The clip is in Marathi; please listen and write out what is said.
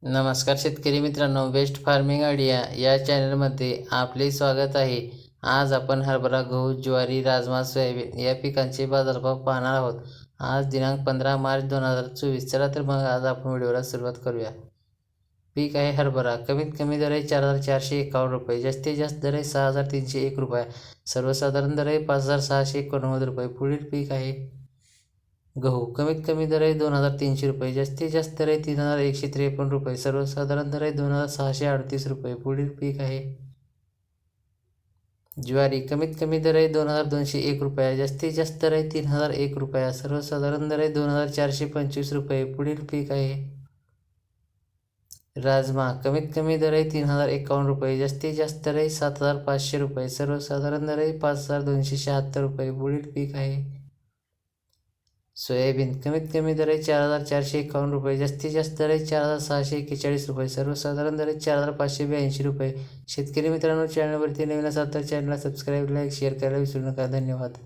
नमस्कार शेतकरी मित्रांनो, बेस्ट फार्मिंग आयडिया या चॅनलमध्ये आपले स्वागत आहे. आज आपण हरभरा, गहू, ज्वारी, राजमा, सोयाबीन या पिकांचे बाजारभाव पाहणार आहोत. आज दिनांक 15 मार्च 2024. चला तर मग आज आपण व्हिडिओला सुरुवात करूया. पीक आहे हरभरा. कमीत कमी दर आहे 4,451 रुपये. जास्तीत जास्त दर आहे 6,301 रुपये. सर्वसाधारण दर आहे 5,689 रुपये. पुढील पीक आहे गहू. कमीत कमी दर आहे 2,300 रुपये. जास्तीत जास्त दर आहे 3,153 रुपये. सर्वसाधारण दर आहे 2,638 रुपये. पुढील पीक आहे ज्वारी. कमीत कमी दर आहे 2,201 रुपये. जास्तीत जास्त दर आहे 3,001 रुपये. सर्वसाधारण दर आहे 2,425 रुपये. पुढील पीक आहे राजमा. कमीत कमी दर आहे 3,051 रुपये. जास्तीत जास्त दर आहे 7,500 रुपये. सर्वसाधारण दर आहे 5,276 रुपये. पुढील पीक आहे सोयाबीन. कमीत कमी दर आहे 4,451 रुपये. जास्तीत जास्त दर आहे 4,641 रुपये. सर्वसाधारण दर आहे 4,582 रुपये. शेतकरी मित्रांनो, चॅनलवरती नवीन असाल तर चॅनलला सबस्क्राईब, लाईक, शेअर करायला विसरू नका. धन्यवाद.